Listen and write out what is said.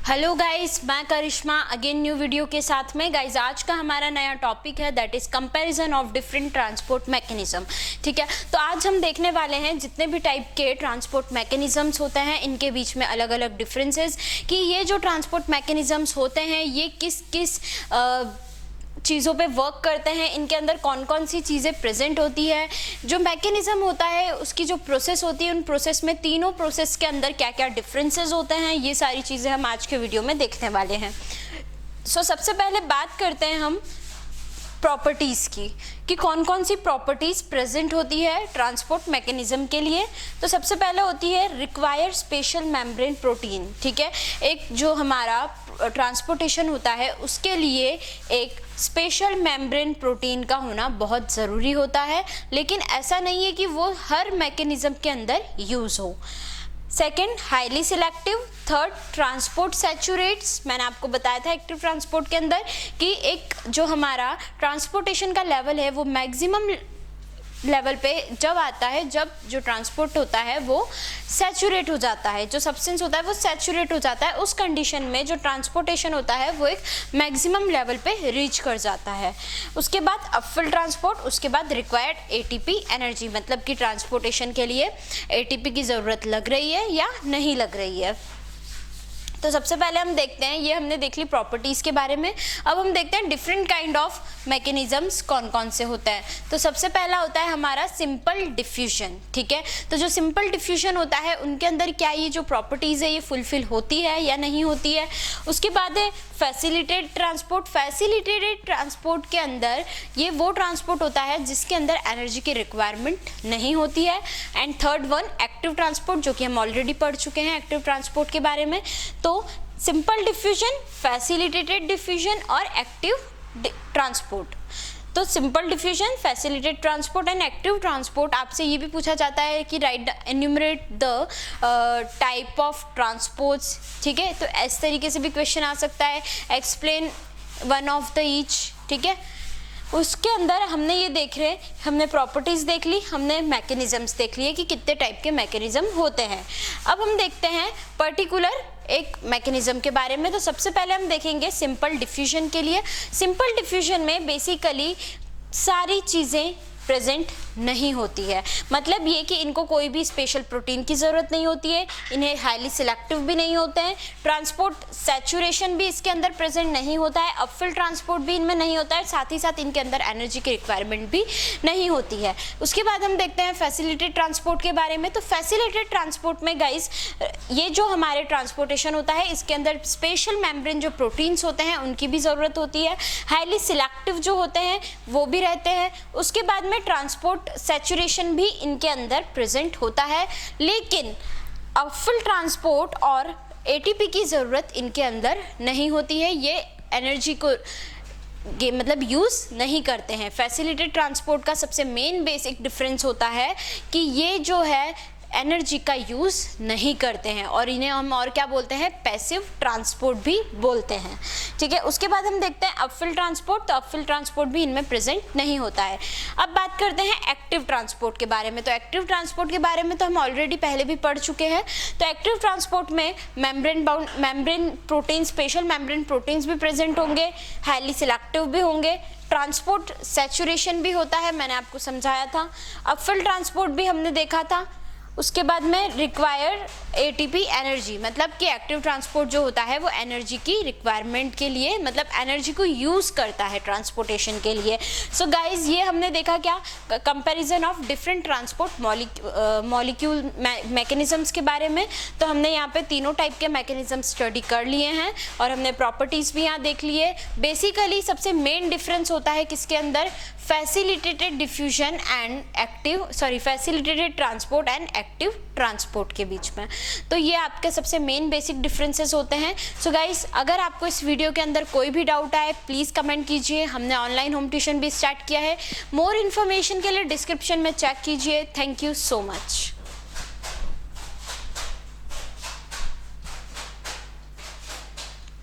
Hello guys, मैं करिश्मा again new video के साथ में। गाइस आज का हमारा नया टॉपिक है that is comparison of different transport mechanism. ठीक है, तो आज हम देखने वाले हैं जितने भी टाइप के ट्रांसपोर्ट मैकेनिज्म्स होते हैं इनके बीच में अलग अलग डिफरेंसेस, कि ये जो ट्रांसपोर्ट मैकेनिज्म्स होते हैं ये किस किस चीज़ों पे वर्क करते हैं, इनके अंदर कौन कौन सी चीज़ें प्रेजेंट होती है, जो मैकेनिज्म होता है उसकी जो प्रोसेस होती है उन प्रोसेस में तीनों प्रोसेस के अंदर क्या क्या डिफरेंसेस होते हैं, ये सारी चीज़ें हम आज के वीडियो में देखने वाले हैं। सबसे पहले बात करते हैं हम प्रॉपर्टीज़ की, कि कौन कौन सी प्रॉपर्टीज़ प्रेजेंट होती है ट्रांसपोर्ट मैकेनिज्म के लिए। तो सबसे पहले होती है रिक्वायर स्पेशल मेम्ब्रेन प्रोटीन। ठीक है, एक जो हमारा ट्रांसपोर्टेशन होता है उसके लिए एक स्पेशल मेम्ब्रेन प्रोटीन का होना बहुत ज़रूरी होता है, लेकिन ऐसा नहीं है कि वो हर मैकेनिज्म के अंदर यूज़ हो। Second, highly selective. Third, transport सैचुरेट्स। मैंने आपको बताया था एक्टिव ट्रांसपोर्ट के अंदर कि एक जो हमारा ट्रांसपोर्टेशन का लेवल है वो मैक्सिमम लेवल पे जब आता है जब जो ट्रांसपोर्ट होता है वो सैचुरेट हो जाता है, जो सब्सटेंस होता है वो सैचुरेट हो जाता है। उस कंडीशन में जो ट्रांसपोर्टेशन होता है वो एक मैक्सिमम लेवल पे रीच कर जाता है। उसके बाद अपफिल ट्रांसपोर्ट, उसके बाद रिक्वायर्ड एटीपी एनर्जी, मतलब कि ट्रांसपोर्टेशन के लिए एटीपी की ज़रूरत लग रही है या नहीं लग रही है। तो सबसे पहले हम देखते हैं, ये हमने देख ली प्रॉपर्टीज़ के बारे में। अब हम देखते हैं डिफरेंट काइंड ऑफ मैकेनिज्म्स कौन कौन से होते हैं। तो सबसे पहला होता है हमारा सिंपल डिफ्यूजन। ठीक है, तो जो सिंपल डिफ्यूजन होता है उनके अंदर क्या ये जो प्रॉपर्टीज़ है ये फुलफिल होती है या नहीं होती है। उसके बाद है फैसिलिटेटेड ट्रांसपोर्ट। फैसिलिटेटेड ट्रांसपोर्ट के अंदर ये वो ट्रांसपोर्ट होता है जिसके अंदर एनर्जी की रिक्वायरमेंट नहीं होती है। And third one, active transport, जो कि हम ऑलरेडी पढ़ चुके हैं एक्टिव ट्रांसपोर्ट के बारे में। तो सिंपल डिफ्यूजन, फैसिलिटेटेड डिफ्यूजन और एक्टिव ट्रांसपोर्ट। तो simple diffusion, facilitated transport and active transport. आपसे ये भी पूछा जाता है कि right enumerate the type of transports. ठीक है, तो इस तरीके से भी क्वेश्चन आ सकता है, explain one of the each. ठीक है, उसके अंदर हमने ये देख रहे, हमने प्रॉपर्टीज़ देख ली, हमने मैकेनिज्म्स देख लिए कि कितने टाइप के मैकेनिज्म होते हैं। अब हम देखते हैं पर्टिकुलर एक मैकेनिज्म के बारे में। तो सबसे पहले हम देखेंगे सिंपल डिफ्यूजन के लिए। सिंपल डिफ्यूजन में बेसिकली सारी चीज़ें प्रेजेंट नहीं होती है, मतलब ये कि इनको कोई भी स्पेशल प्रोटीन की ज़रूरत नहीं होती है, इन्हें हाईली सिलेक्टिव भी नहीं होते हैं, ट्रांसपोर्ट सैचुरेशन भी इसके अंदर प्रेजेंट नहीं होता है, अपफिल ट्रांसपोर्ट भी इनमें नहीं होता है, साथ ही साथ इनके अंदर एनर्जी की रिक्वायरमेंट भी नहीं होती है। उसके बाद हम देखते हैं फैसिलिटेटेड ट्रांसपोर्ट के बारे में। तो फैसिलिटेटेड ट्रांसपोर्ट में गाइस ये जो हमारे ट्रांसपोर्टेशन होता है इसके अंदर स्पेशल मेम्ब्रेन जो प्रोटीन्स होते हैं उनकी भी ज़रूरत होती है, हाईली सिलेक्टिव जो होते हैं वो भी रहते हैं। उसके बाद में ट्रांसपोर्ट सैचुरेशन भी इनके अंदर प्रेजेंट होता है, लेकिन अपफिल ट्रांसपोर्ट और एटीपी की ज़रूरत इनके अंदर नहीं होती है, ये एनर्जी को मतलब यूज़ नहीं करते हैं। फैसिलिटेटेड ट्रांसपोर्ट का सबसे मेन बेसिक डिफरेंस होता है कि ये जो है एनर्जी का यूज़ नहीं करते हैं और इन्हें हम और क्या बोलते हैं, पैसिव ट्रांसपोर्ट भी बोलते हैं। ठीक है, उसके बाद हम देखते हैं अपफिल ट्रांसपोर्ट। तो अपफिल ट्रांसपोर्ट भी इनमें प्रेजेंट नहीं होता है। अब बात करते हैं एक्टिव ट्रांसपोर्ट के बारे में। तो एक्टिव ट्रांसपोर्ट के बारे में तो हम ऑलरेडी पहले भी पढ़ चुके हैं। तो एक्टिव ट्रांसपोर्ट में membrane protein, special membrane proteins भी प्रेजेंट होंगे, हाईली सिलेक्टिव भी होंगे, ट्रांसपोर्ट सैचुरेशन भी होता है, मैंने आपको समझाया था। अपफिल ट्रांसपोर्ट भी हमने देखा था। उसके बाद में रिक्वायर एटीपी एनर्जी, मतलब कि एक्टिव ट्रांसपोर्ट जो होता है वो एनर्जी की रिक्वायरमेंट के लिए, मतलब एनर्जी को यूज़ करता है ट्रांसपोर्टेशन के लिए। सो गाइज ये हमने देखा क्या, comparison of different transport molecule mechanisms के बारे में। तो हमने यहाँ पे तीनों टाइप के मैकेनिज्म स्टडी कर लिए हैं और हमने प्रॉपर्टीज़ भी यहाँ देख लिए। बेसिकली सबसे मेन डिफरेंस होता है किसके अंदर, facilitated diffusion and facilitated transport and active transport के बीच में। तो ये आपके सबसे मेन बेसिक डिफरेंसेस होते हैं। सो गाइस अगर आपको इस वीडियो के अंदर कोई भी डाउट आए प्लीज़ कमेंट कीजिए। हमने ऑनलाइन होम ट्यूशन भी स्टार्ट किया है, मोर इन्फॉर्मेशन के लिए डिस्क्रिप्शन में चेक कीजिए। Thank you so much.